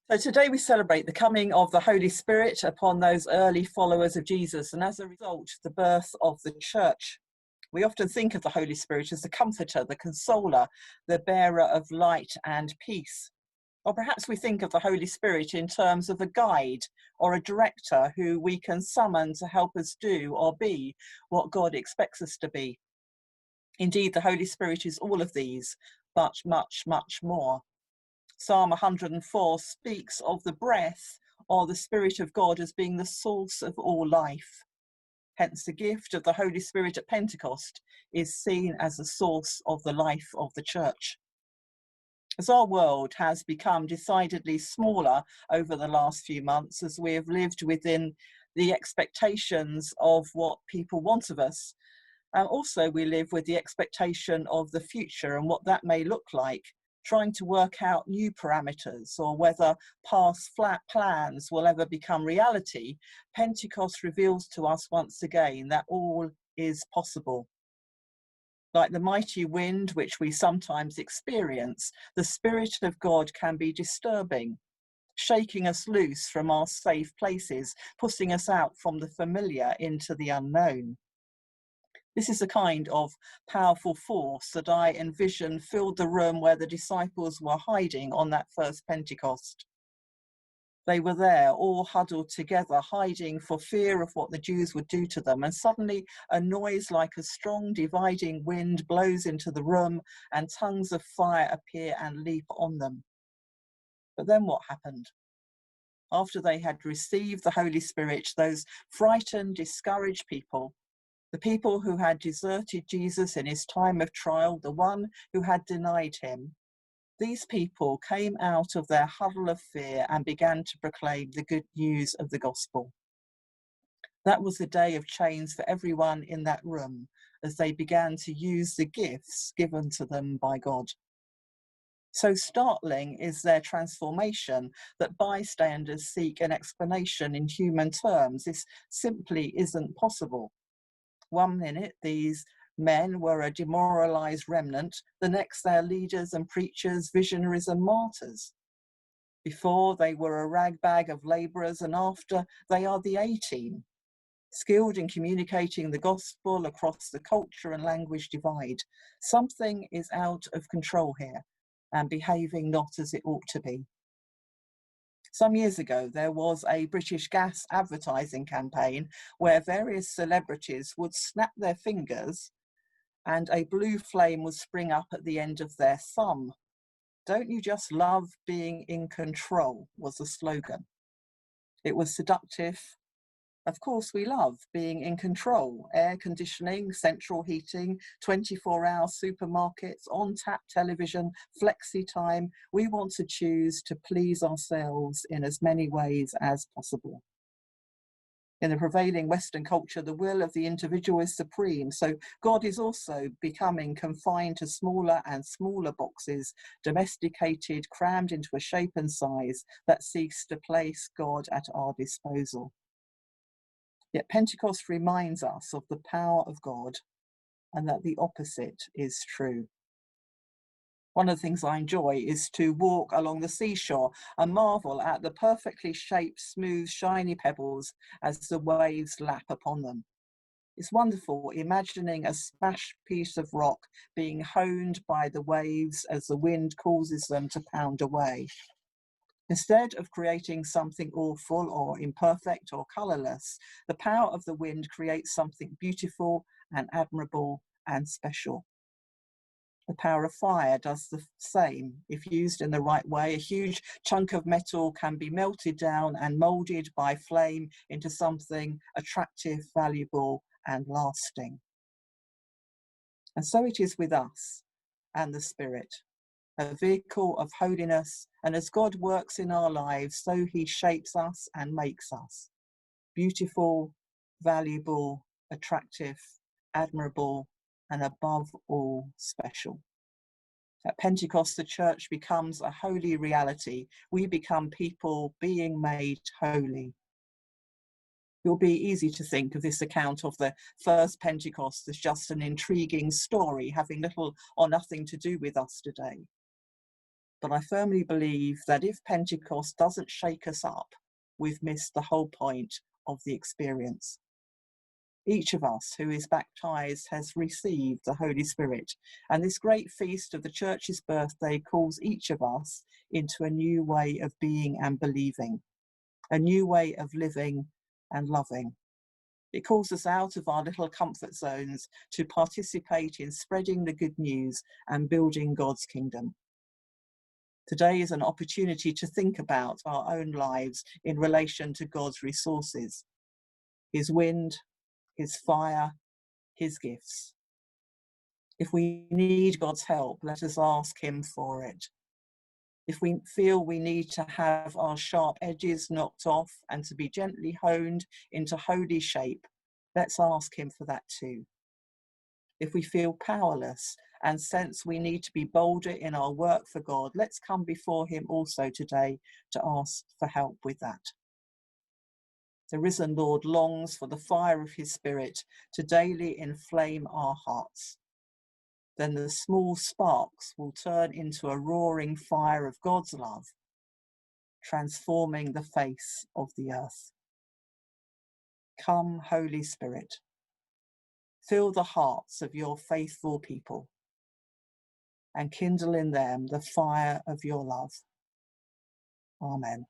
So today we celebrate the coming of the Holy Spirit upon those early followers of Jesus, and as a result, the birth of the church. We often think of the Holy Spirit as the comforter, the consoler, the bearer of light and peace. Or perhaps we think of the Holy Spirit in terms of a guide or a director who we can summon to help us do or be what God expects us to be. Indeed, the Holy Spirit is all of these, but much, much more. Psalm 104 speaks of the breath or the Spirit of God as being the source of all life. Hence, the gift of the Holy Spirit at Pentecost is seen as the source of the life of the church. As our world has become decidedly smaller over the last few months, as we have lived within the expectations of what people want of us, also we live with the expectation of the future and what that may look like, trying to work out new parameters or whether past flat plans will ever become reality. Pentecost reveals to us once again that all is possible. Like the mighty wind which we sometimes experience, the Spirit of God can be disturbing, shaking us loose from our safe places, pushing us out from the familiar into the unknown. This is the kind of powerful force that I envision filled the room where the disciples were hiding on that first Pentecost. They were there, all huddled together, hiding for fear of what the Jews would do to them. And suddenly a noise like a strong dividing wind blows into the room, and tongues of fire appear and leap on them. But then what happened? After they had received the Holy Spirit, those frightened, discouraged people, the people who had deserted Jesus in his time of trial, the one who had denied him, these people came out of their huddle of fear and began to proclaim the good news of the gospel. That was the day of change for everyone in that room as they began to use the gifts given to them by God. So startling is their transformation that bystanders seek an explanation in human terms. This simply isn't possible. One minute, these men were a demoralized remnant. The next, they're leaders and preachers, visionaries and martyrs. Before, they were a ragbag of laborers, and after, they are the A-team, skilled in communicating the gospel across the culture and language divide. Something is out of control here and behaving not as it ought to be. Some years ago, there was a British gas advertising campaign where various celebrities would snap their fingers and a blue flame would spring up at the end of their thumb. "Don't you just love being in control?" was the slogan. It was seductive. Of course, we love being in control. Air conditioning, central heating, 24-hour supermarkets, on-tap television, flexi time. We want to choose to please ourselves in as many ways as possible. In the prevailing Western culture, the will of the individual is supreme. So God is also becoming confined to smaller and smaller boxes, domesticated, crammed into a shape and size that seeks to place God at our disposal. Yet Pentecost reminds us of the power of God and that the opposite is true. One of the things I enjoy is to walk along the seashore and marvel at the perfectly shaped, smooth, shiny pebbles as the waves lap upon them. It's wonderful imagining a smashed piece of rock being honed by the waves as the wind causes them to pound away. Instead of creating something awful or imperfect or colourless, the power of the wind creates something beautiful and admirable and special. The power of fire does the same. If used in the right way, a huge chunk of metal can be melted down and moulded by flame into something attractive, valuable, and lasting. And so it is with us and the Spirit, a vehicle of holiness, and as God works in our lives, so he shapes us and makes us beautiful, valuable, attractive, admirable, and above all, special. At Pentecost, the church becomes a holy reality. We become people being made holy. It will be easy to think of this account of the first Pentecost as just an intriguing story having little or nothing to do with us today. But I firmly believe that if Pentecost doesn't shake us up, we've missed the whole point of the experience. Each of us who is baptized has received the Holy Spirit, and this great feast of the Church's birthday calls each of us into a new way of being and believing, a new way of living and loving. It calls us out of our little comfort zones to participate in spreading the good news and building God's kingdom. Today is an opportunity to think about our own lives in relation to God's resources, his wind, his fire, his gifts. If we need God's help, let us ask him for it. If we feel we need to have our sharp edges knocked off and to be gently honed into holy shape, let's ask him for that too. If we feel powerless and sense we need to be bolder in our work for God, let's come before him also today to ask for help with that. The risen Lord longs for the fire of his Spirit to daily inflame our hearts. Then the small sparks will turn into a roaring fire of God's love, transforming the face of the earth. Come, Holy Spirit, fill the hearts of your faithful people and kindle in them the fire of your love. Amen.